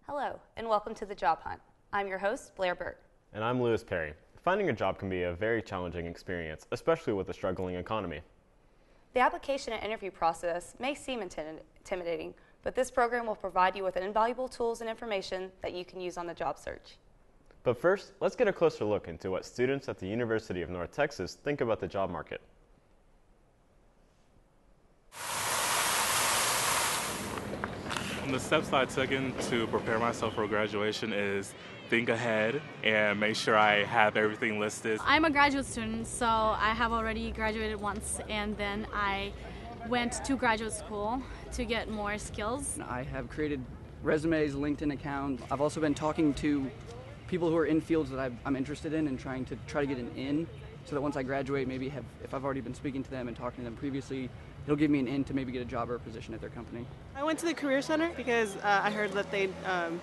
Hello, and welcome to The Job Hunt. I'm your host, Blair Burt. And I'm Lewis Perry. Finding a job can be a very challenging experience, especially with a struggling economy. The application and interview process may seem intimidating, but this program will provide you with invaluable tools and information that you can use on the job search. But first, let's get a closer look into what students at the University of North Texas think about the job market. The steps I took to prepare myself for graduation is think ahead and make sure I have everything listed. I'm a graduate student, so I have already graduated once, and then I went to graduate school to get more skills. I have created resumes, LinkedIn account. I've also been talking to people who are in fields that I'm interested in and trying to get an in, so that once I graduate, maybe if I've already been speaking to them and talking to them previously, it'll give me an in to maybe get a job or a position at their company. I went to the Career Center because I heard that they'd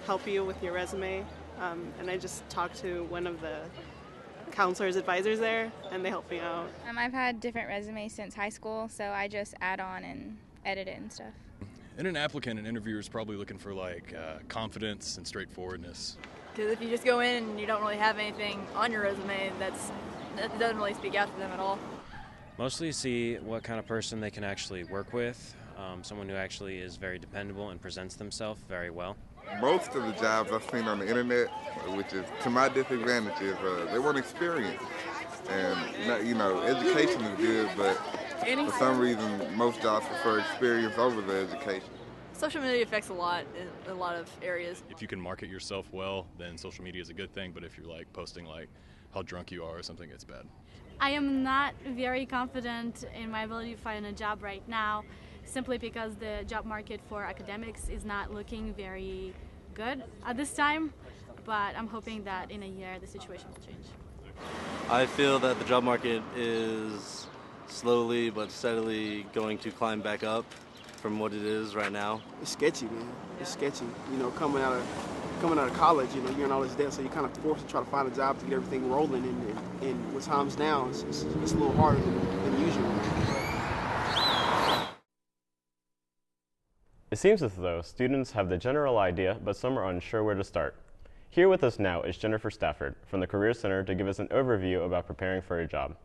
help you with your resume, and I just talked to one of the counselor's advisors there, and they helped me out. I've had different resumes since high school, so I just add on and edit it and stuff. And an applicant and interviewer is probably looking for confidence and straightforwardness. Because if you just go in and you don't really have anything on your resume, that doesn't really speak out to them at all. Mostly see what kind of person they can actually work with, someone who actually is very dependable and presents themselves very well. Most of the jobs I've seen on the internet, which is to my disadvantage, is they want experience. And education is good, but for some reason most jobs prefer experience over the education. Social media affects a lot in a lot of areas. If you can market yourself well, then social media is a good thing, but if you're posting how drunk you are or something, it's bad. I am not very confident in my ability to find a job right now, simply because the job market for academics is not looking very good at this time, but I'm hoping that in a year the situation will change. I feel that the job market is slowly but steadily going to climb back up from what it is right now. It's sketchy, man. It's sketchy. Coming out of college, you're in all this debt, so you're kind of forced to try to find a job to get everything rolling. And with times now, it's a little harder than usual. It seems as though students have the general idea, but some are unsure where to start. Here with us now is Jennifer Stafford from the Career Center to give us an overview about preparing for a job.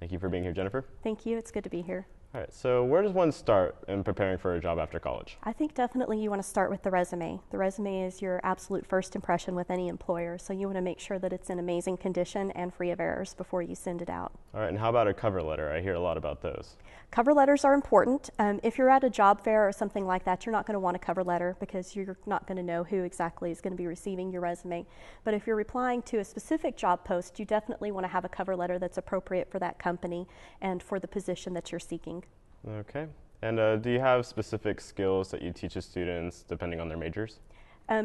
Thank you for being here, Jennifer. Thank you. It's good to be here. All right, so where does one start in preparing for a job after college? I think definitely you want to start with the resume. The resume is your absolute first impression with any employer, so you want to make sure that it's in amazing condition and free of errors before you send it out. All right, and how about a cover letter? I hear a lot about those. Cover letters are important. If you're at a job fair or something like that, you're not going to want a cover letter because you're not going to know who exactly is going to be receiving your resume. But if you're replying to a specific job post, you definitely want to have a cover letter that's appropriate for that company and for the position that you're seeking. Okay. And do you have specific skills that you teach the students depending on their majors?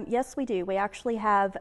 Yes, we do. We actually have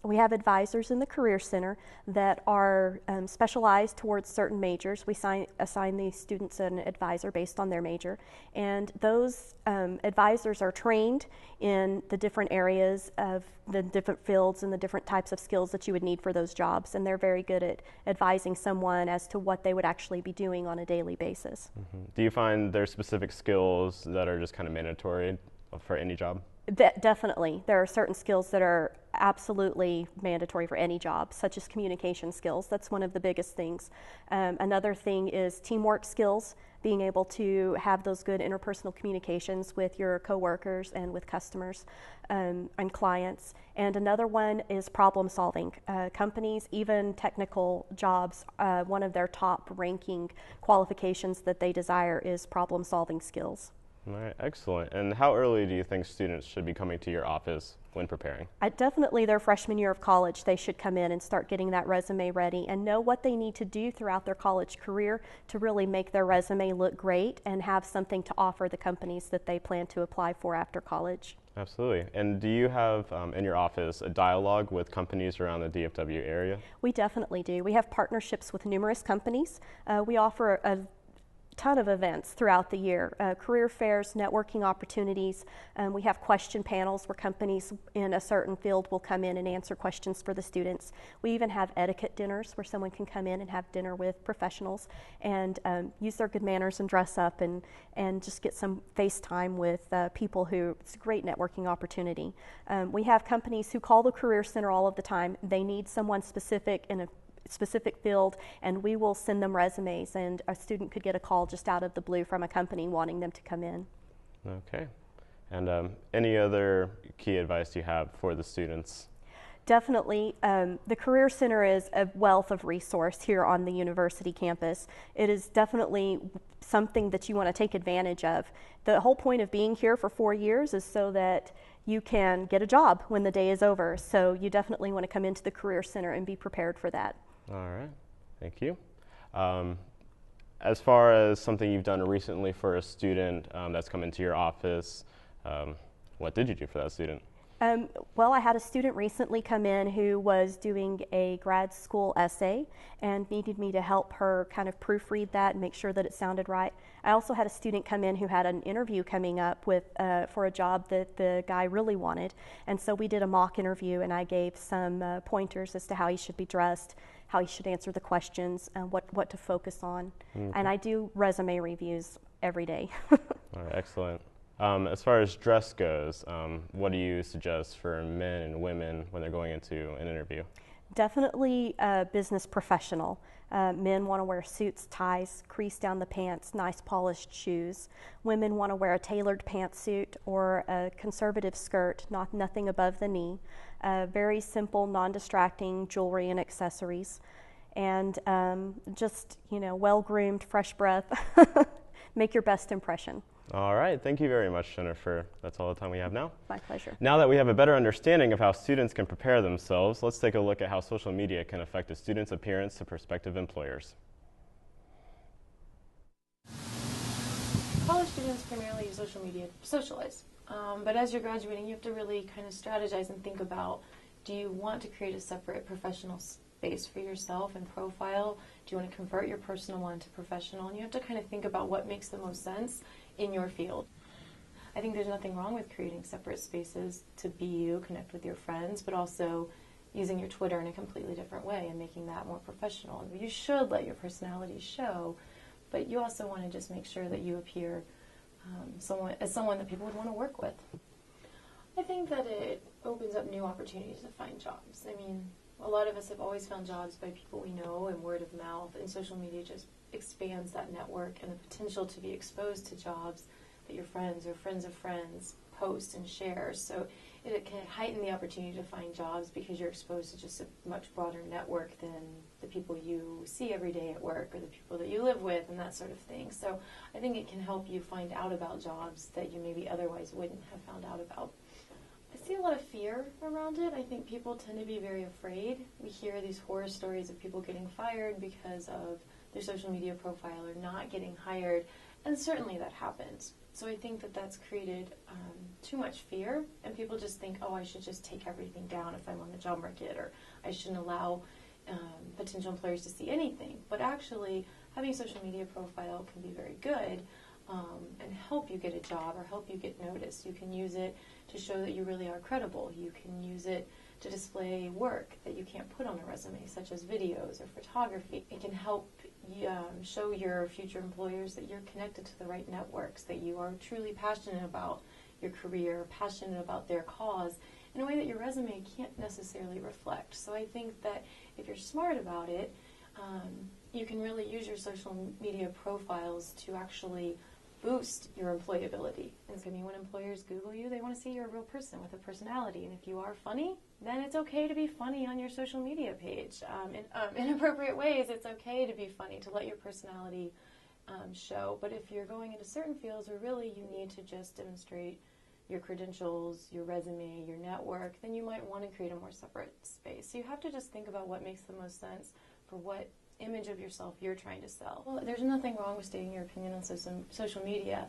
advisors in the Career Center that are specialized towards certain majors. We assign these students an advisor based on their major, and those advisors are trained in the different areas of the different fields and the different types of skills that you would need for those jobs, and they're very good at advising someone as to what they would actually be doing on a daily basis. Mm-hmm. Do you find there are specific skills that are just kind of mandatory for any job? Definitely. There are certain skills that are absolutely mandatory for any job, such as communication skills. That's one of the biggest things. Another thing is teamwork skills, being able to have those good interpersonal communications with your coworkers and with customers and clients. And another one is problem solving. Companies, even technical jobs, one of their top ranking qualifications that they desire is problem solving skills. All right, excellent. And how early do you think students should be coming to your office when preparing? Definitely their freshman year of college, they should come in and start getting that resume ready and know what they need to do throughout their college career to really make their resume look great and have something to offer the companies that they plan to apply for after college. Absolutely. And do you have in your office a dialogue with companies around the DFW area? We definitely do. We have partnerships with numerous companies. We offer a ton of events throughout the year, career fairs, networking opportunities. We have question panels where companies in a certain field will come in and answer questions for the students. We even have etiquette dinners where someone can come in and have dinner with professionals and use their good manners and dress up and just get some face time with people who, it's a great networking opportunity. We have companies who call the Career Center all of the time. They need someone specific in a specific field, and we will send them resumes, and a student could get a call just out of the blue from a company wanting them to come in. Okay. And any other key advice you have for the students? Definitely. The Career Center is a wealth of resource here on the university campus. It is definitely something that you want to take advantage of. The whole point of being here for 4 years is so that you can get a job when the day is over. So you definitely want to come into the Career Center and be prepared for that. All right, thank you. As far as something you've done recently for a student that's come into your office, what did you do for that student? Well, I had a student recently come in who was doing a grad school essay and needed me to help her kind of proofread that and make sure that it sounded right. I also had a student come in who had an interview coming up with for a job that the guy really wanted, and so we did a mock interview, and I gave some pointers as to how he should be dressed, how he should answer the questions, what to focus on. Okay. And I do resume reviews every day. All right, excellent. As far as dress goes, what do you suggest for men and women when they're going into an interview? Definitely business professional. Men want to wear suits, ties, crease down the pants, nice polished shoes. Women want to wear a tailored pantsuit or a conservative skirt, nothing above the knee. Very simple, non-distracting jewelry and accessories. And just, well-groomed, fresh breath. Make your best impression. All right, thank you very much, Jennifer. That's all the time we have now. My pleasure. Now that we have a better understanding of how students can prepare themselves, let's take a look at how social media can affect a student's appearance to prospective employers. College students primarily use social media to socialize, but as you're graduating, you have to really kind of strategize and think about, do you want to create a separate professional space for yourself and profile? Do you want to convert your personal one to professional? And you have to kind of think about what makes the most sense in your field. I think there's nothing wrong with creating separate spaces to be you, connect with your friends, but also using your Twitter in a completely different way and making that more professional. You should let your personality show, but you also want to just make sure that you appear as someone that people would want to work with. I think that it opens up new opportunities to find jobs. I mean, a lot of us have always found jobs by people we know and word of mouth, and social media just expands that network and the potential to be exposed to jobs that your friends or friends of friends post and share. So it can heighten the opportunity to find jobs because you're exposed to just a much broader network than the people you see every day at work or the people that you live with and that sort of thing. So I think it can help you find out about jobs that you maybe otherwise wouldn't have found out about. I see a lot of fear around it. I think people tend to be very afraid. We hear these horror stories of people getting fired because of their social media profile or not getting hired, and certainly that happens. So I think that that's created too much fear, and people just think, oh, I should just take everything down if I'm on the job market, or I shouldn't allow potential employers to see anything. But actually, having a social media profile can be very good and help you get a job or help you get noticed. You can use it to show that you really are credible. You can use it to display work that you can't put on a resume, such as videos or photography. It can help show your future employers that you're connected to the right networks, that you are truly passionate about your career, passionate about their cause, in a way that your resume can't necessarily reflect. So I think that if you're smart about it, you can really use your social media profiles to actually boost your employability. And I mean, when employers Google you, they want to see you're a real person with a personality. And if you are funny, then it's okay to be funny on your social media page. In appropriate ways, it's okay to be funny, to let your personality show. But if you're going into certain fields where really you need to just demonstrate your credentials, your resume, your network, then you might want to create a more separate space. So you have to just think about what makes the most sense for what image of yourself you're trying to sell. Well, there's nothing wrong with stating your opinion on social media.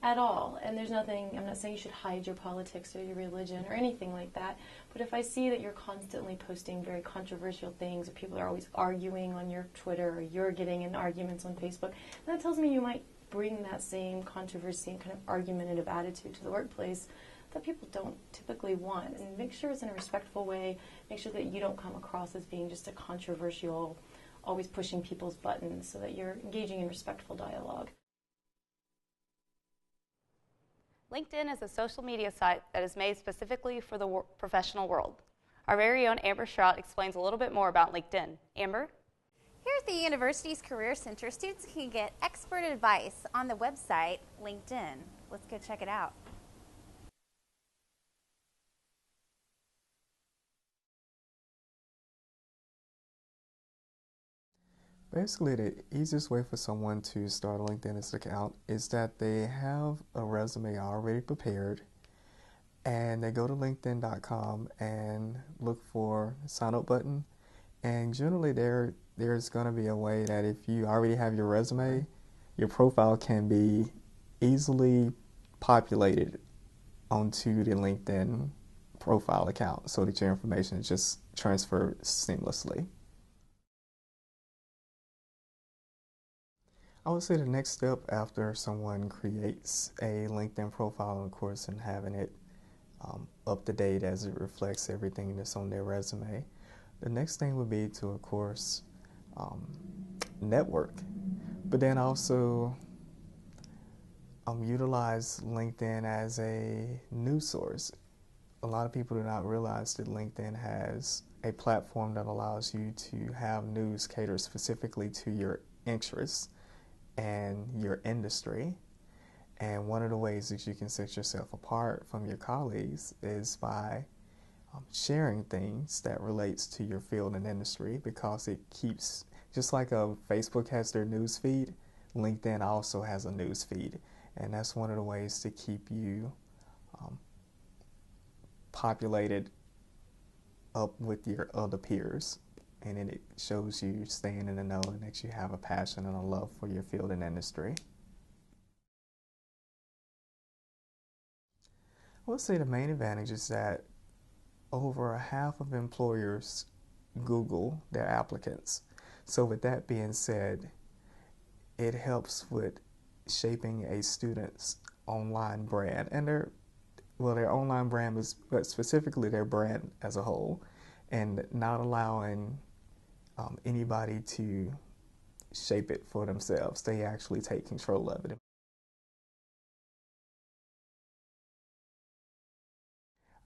at all. And there's nothing, I'm not saying you should hide your politics or your religion or anything like that, but if I see that you're constantly posting very controversial things, or people are always arguing on your Twitter, or you're getting in arguments on Facebook, that tells me you might bring that same controversy and kind of argumentative attitude to the workplace that people don't typically want. And make sure it's in a respectful way. Make sure that you don't come across as being just a controversial, always pushing people's buttons, so that you're engaging in respectful dialogue. LinkedIn is a social media site that is made specifically for the professional world. Our very own Amber Strout explains a little bit more about LinkedIn. Amber? Here at the university's Career Center, students can get expert advice on the website LinkedIn. Let's go check it out. Basically, the easiest way for someone to start a LinkedIn account is that they have a resume already prepared, and they go to linkedin.com and look for the sign up button. And generally there's going to be a way that if you already have your resume, your profile can be easily populated onto the LinkedIn profile account so that your information is just transferred seamlessly. I would say the next step after someone creates a LinkedIn profile, of course, and having it up to date as it reflects everything that's on their resume, the next thing would be to, of course, network, but then also utilize LinkedIn as a news source. A lot of people do not realize that LinkedIn has a platform that allows you to have news catered specifically to your interests and your industry. And one of the ways that you can set yourself apart from your colleagues is by sharing things that relates to your field and industry, because it keeps, just like Facebook has their news feed, LinkedIn also has a news feed, and that's one of the ways to keep you populated up with your other peers. And then it shows you staying in the know and that you have a passion and a love for your field and industry. I would say the main advantage is that over half of employers Google their applicants. So with that being said, it helps with shaping a student's online brand and their online brand is, but specifically their brand as a whole, and not allowing anybody to shape it for themselves. They actually take control of it.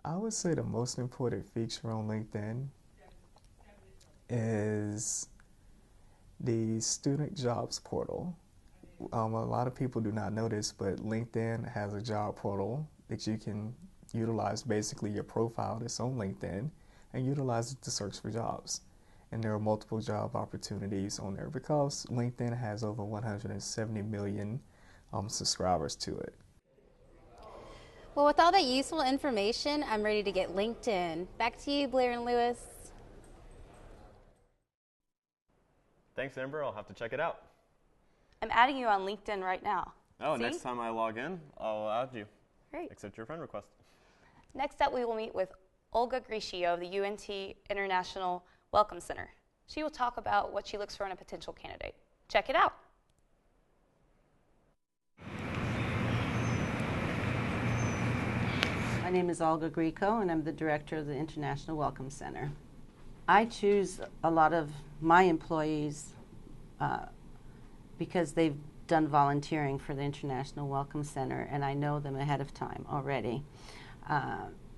I would say the most important feature on LinkedIn is the student jobs portal. A lot of people do not know this, but LinkedIn has a job portal that you can utilize, basically your profile that's on LinkedIn, and utilize it to search for jobs. And there are multiple job opportunities on there because LinkedIn has over 170 million subscribers to it. Well, with all that useful information, I'm ready to get LinkedIn. Back to you, Blair and Lewis. Thanks, Amber. I'll have to check it out. I'm adding you on LinkedIn right now. Oh, See? Next time I log in, I'll add you. Great. Accept your friend request. Next up, we will meet with Olga Grishio of the UNT International Welcome Center. She will talk about what she looks for in a potential candidate. Check it out. My name is Olga Grishio, and I'm the director of the International Welcome Center. I choose a lot of my employees because they've done volunteering for the International Welcome Center, and I know them ahead of time already.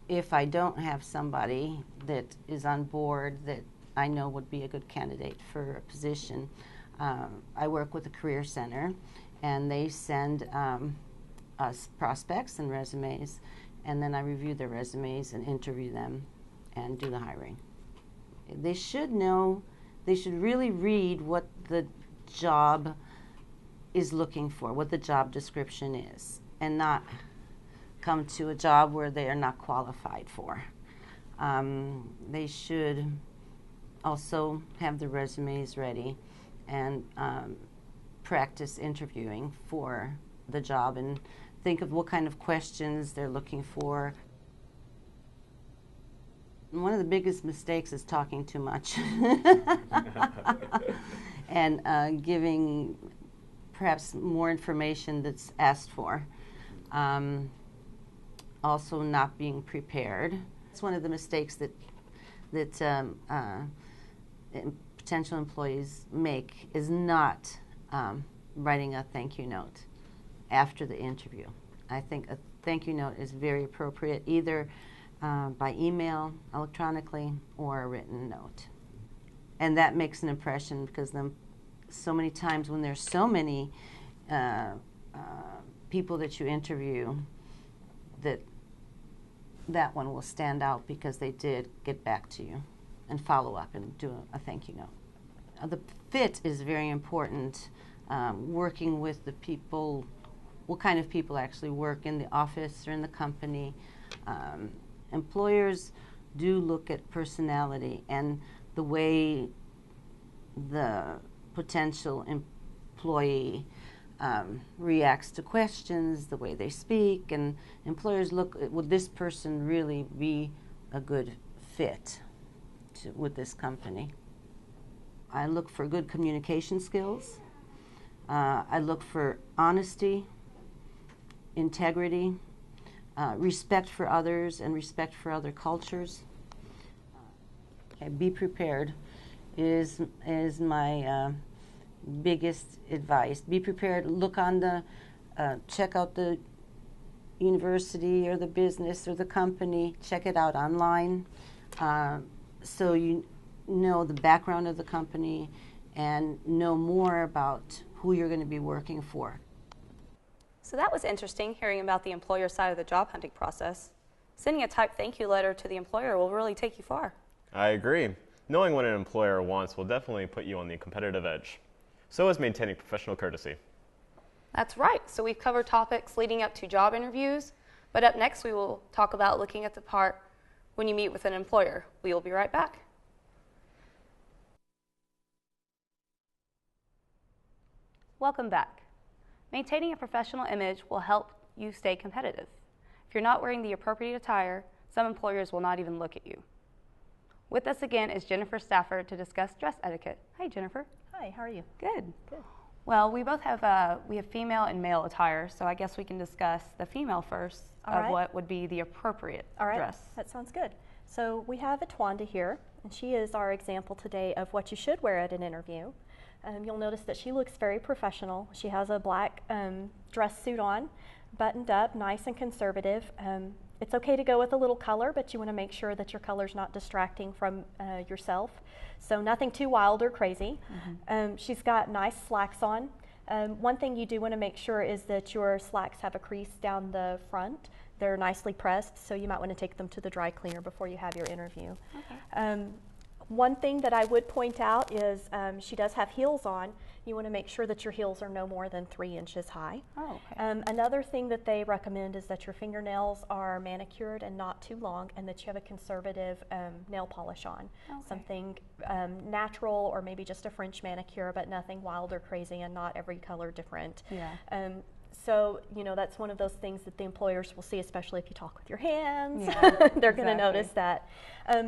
If I don't have somebody that is on board that I know would be a good candidate for a position, I work with the Career Center, and they send us prospects and resumes, and then I review their resumes and interview them and do the hiring. They should know, they should really read what the job is looking for, what the job description is, and not come to a job where they are not qualified for. They should also have the resumes ready and practice interviewing for the job, and think of what kind of questions they're looking for. One of the biggest mistakes is talking too much and giving perhaps more information that's asked for. Also not being prepared. It's one of the mistakes that potential employees make is not writing a thank you note after the interview. I think a thank you note is very appropriate, either by email, electronically, or a written note. And that makes an impression because then so many times when there's so many people that you interview, that one will stand out because they did get back to you and follow up and do a thank you note. The fit is very important. Working with the people, what kind of people actually work in the office or in the company. Employers do look at personality and the way the potential employee reacts to questions, the way they speak, and employers look at, would this person really be a good fit with this company? I look for good communication skills. I look for honesty, integrity, respect for others and respect for other cultures. Okay, be prepared is my biggest advice. Be prepared. Look on the, check out the university or the business or the company. Check it out online, so you know the background of the company and know more about who you're going to be working for. So that was interesting, hearing about the employer side of the job hunting process. Sending a typed thank you letter to the employer will really take you far. I agree. Knowing what an employer wants will definitely put you on the competitive edge. So is maintaining professional courtesy. That's right. So we've covered topics leading up to job interviews, but up next we will talk about looking at the part when you meet with an employer. We will be right back. Welcome back. Maintaining a professional image will help you stay competitive. If you're not wearing the appropriate attire, some employers will not even look at you. With us again is Jennifer Stafford to discuss dress etiquette. Hi, Jennifer. Hi, how are you? Good. Good. Well, we both have female and male attire, so I guess we can discuss the female first of what would be the appropriate dress. That sounds good. So we have Atwanda here, and she is our example today of what you should wear at an interview. You'll notice that she looks very professional. She has a black dress suit on, buttoned up, nice and conservative. It's okay to go with a little color, but you want to make sure that your color's not distracting from yourself. So nothing too wild or crazy. Mm-hmm. She's got nice slacks on. One thing you do want to make sure is that your slacks have a crease down the front. They're nicely pressed, so you might want to take them to the dry cleaner before you have your interview. Okay. One thing that I would point out is she does have heels on. You want to make sure that your heels are no more than 3 inches high. Oh, okay. Another thing that they recommend is that your fingernails are manicured and not too long, and that you have a conservative nail polish on. Okay. Something natural, or maybe just a French manicure, but nothing wild or crazy, and not every color different. Yeah. So, you know, that's one of those things that the employers will see, especially if you talk with your hands. Yeah, They're going to notice that.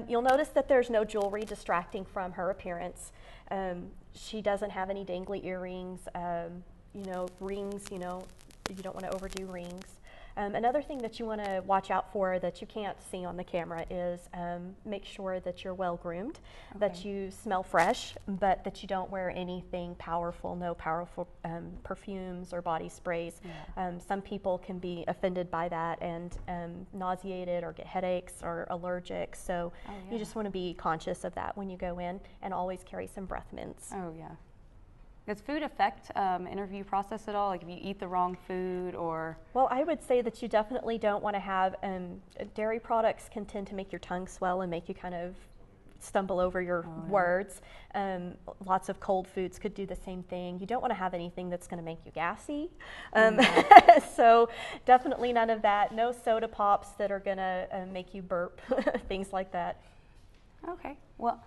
You'll notice that there's no jewelry distracting from her appearance. She doesn't have any dangly earrings, you know, rings, you know, you don't want to overdo rings. Another thing that you want to watch out for that you can't see on the camera is make sure that you're well groomed, that you smell fresh, but that you don't wear anything powerful, no powerful perfumes or body sprays. Yeah. Some people can be offended by that and nauseated or get headaches or allergic, so you just want to be conscious of that when you go in, and always carry some breath mints. Oh yeah. Does food affect interview process at all? Like if you eat the wrong food or? Well, I would say that you definitely don't want to have, dairy products can tend to make your tongue swell and make you kind of stumble over your words. Lots of cold foods could do the same thing. You don't want to have anything that's going to make you gassy. So definitely none of that. No soda pops that are going to make you burp, things like that. Okay, well.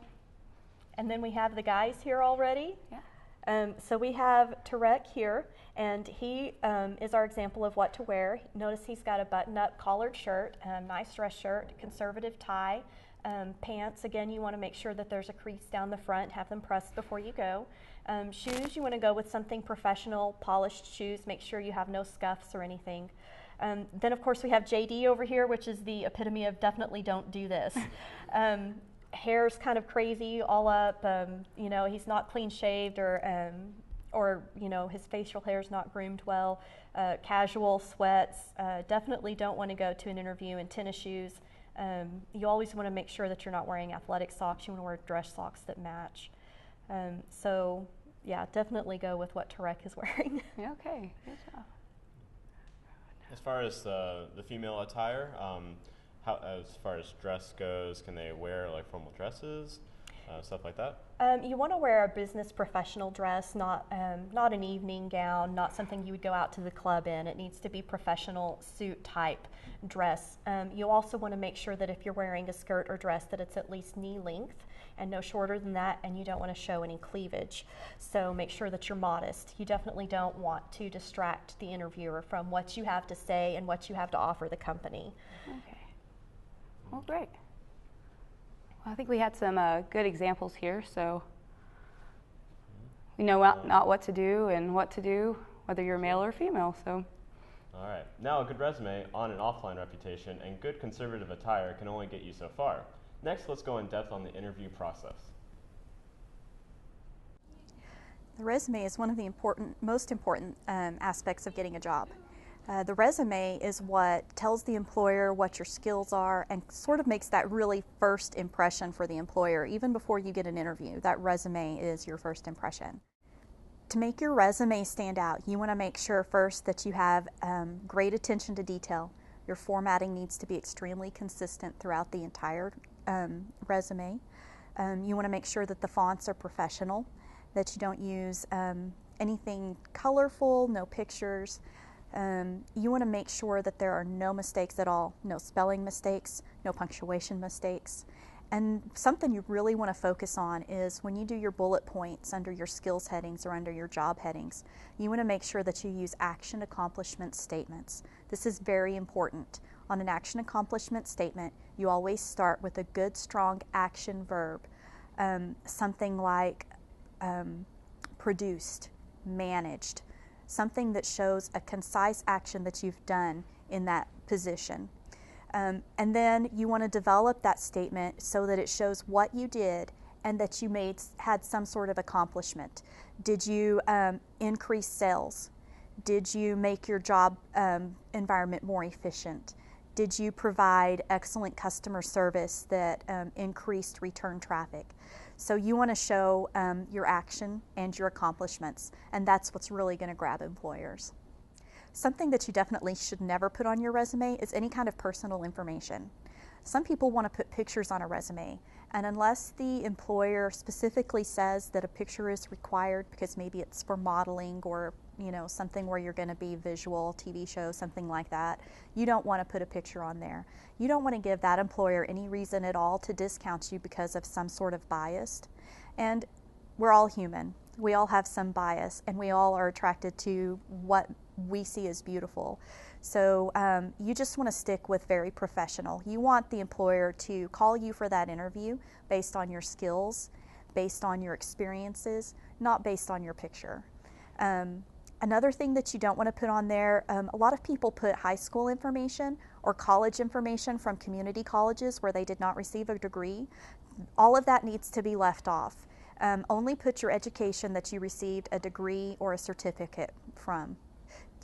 And then we have the guys here already. Yeah. So we have Tarek here, and he is our example of what to wear. Notice he's got a button-up collared shirt, nice dress shirt, conservative tie, pants. Again, you want to make sure that there's a crease down the front, have them pressed before you go. Shoes, you want to go with something professional, polished shoes, make sure you have no scuffs or anything. Then of course we have JD over here, which is the epitome of definitely don't do this. Hair's kind of crazy, all up, you know, he's not clean shaved or you know, his facial hair's not groomed well. Casual sweats, definitely don't want to go to an interview in tennis shoes. You always want to make sure that you're not wearing athletic socks. You want to wear dress socks that match. So yeah, definitely go with what Tarek is wearing. Okay, good job. As far as the female attire, as far as dress goes, can they wear like formal dresses, stuff like that? You want to wear a business professional dress, not an evening gown, not something you would go out to the club in. It needs to be professional suit type dress. You also want to make sure that if you're wearing a skirt or dress that it's at least knee length and no shorter than that, and you don't want to show any cleavage. So make sure that you're modest. You definitely don't want to distract the interviewer from what you have to say and what you have to offer the company. Okay. Well, great. Well, I think we had some good examples here, so we know not what to do and what to do, whether you're male or female. So. All right. Now, a good resume, on and offline reputation, and good conservative attire can only get you so far. Next, let's go in depth on the interview process. The resume is one of the most important aspects of getting a job. The resume is what tells the employer what your skills are and sort of makes that really first impression for the employer. Even before you get an interview, that resume is your first impression. To make your resume stand out, you want to make sure first that you have great attention to detail. Your formatting needs to be extremely consistent throughout the entire resume. You want to make sure that the fonts are professional, that you don't use anything colorful, no pictures. You want to make sure that there are no mistakes at all, no spelling mistakes, no punctuation mistakes. And something you really want to focus on is when you do your bullet points under your skills headings or under your job headings, you want to make sure that you use action accomplishment statements. This is very important. On an action accomplishment statement, you always start with a good, strong action verb. Something like produced, managed, something that shows a concise action that you've done in that position. And then you want to develop that statement so that it shows what you did and that you had some sort of accomplishment. Did you increase sales? Did you make your job environment more efficient? Did you provide excellent customer service that increased return traffic? So you want to show your action and your accomplishments, and that's what's really going to grab employers. Something that you definitely should never put on your resume is any kind of personal information. Some people want to put pictures on a resume, and unless the employer specifically says that a picture is required because maybe it's for modeling or something where you're going to be visual, TV show, something like that, you don't want to put a picture on there. You don't want to give that employer any reason at all to discount you because of some sort of bias. And we're all human. We all have some bias, and we all are attracted to what we see as beautiful. So you just want to stick with very professional. You want the employer to call you for that interview based on your skills, based on your experiences, not based on your picture. Another thing that you don't want to put on there, a lot of people put high school information or college information from community colleges where they did not receive a degree. All of that needs to be left off. Only put your education that you received a degree or a certificate from.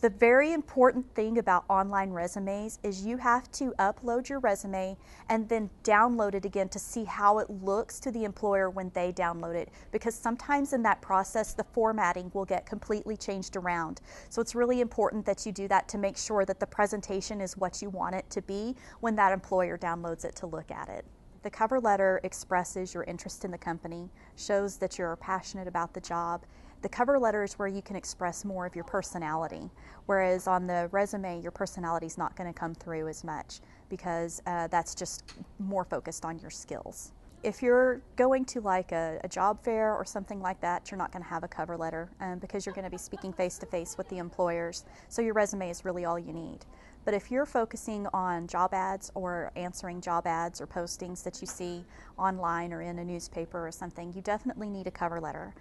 The very important thing about online resumes is you have to upload your resume and then download it again to see how it looks to the employer when they download it, because sometimes in that process the formatting will get completely changed around. So it's really important that you do that to make sure that the presentation is what you want it to be when that employer downloads it to look at it. The cover letter expresses your interest in the company, shows that you're passionate about the job. The cover letter is where you can express more of your personality, whereas on the resume, your personality is not going to come through as much because that's just more focused on your skills. If you're going to like a job fair or something like that, you're not going to have a cover letter because you're going to be speaking face-to-face with the employers, so your resume is really all you need. But if you're focusing on job ads or answering job ads or postings that you see online or in a newspaper or something, you definitely need a cover letter.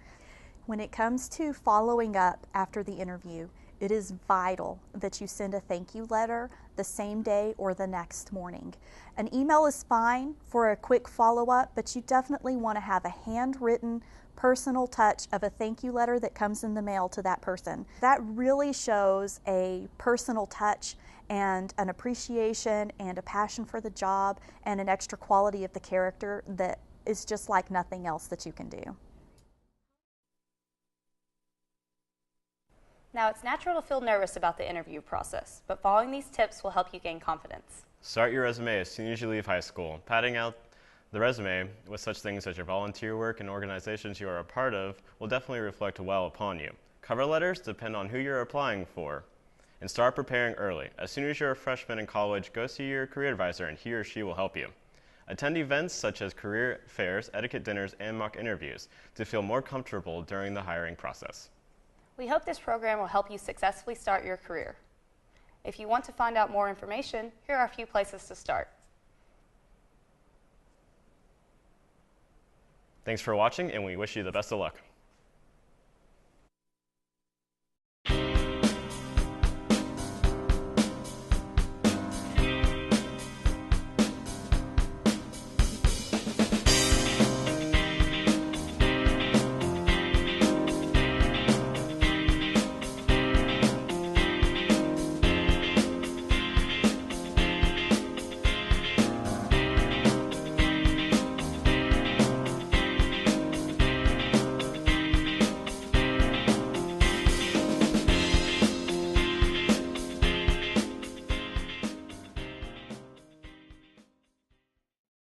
When it comes to following up after the interview, it is vital that you send a thank you letter the same day or the next morning. An email is fine for a quick follow-up, but you definitely want to have a handwritten personal touch of a thank you letter that comes in the mail to that person. That really shows a personal touch and an appreciation and a passion for the job and an extra quality of the character that is just like nothing else that you can do. Now, it's natural to feel nervous about the interview process, but following these tips will help you gain confidence. Start your resume as soon as you leave high school. Padding out the resume with such things as your volunteer work and organizations you are a part of will definitely reflect well upon you. Cover letters depend on who you're applying for, and start preparing early. As soon as you're a freshman in college, go see your career advisor and he or she will help you. Attend events such as career fairs, etiquette dinners, and mock interviews to feel more comfortable during the hiring process. We hope this program will help you successfully start your career. If you want to find out more information, here are a few places to start. Thanks for watching, and we wish you the best of luck.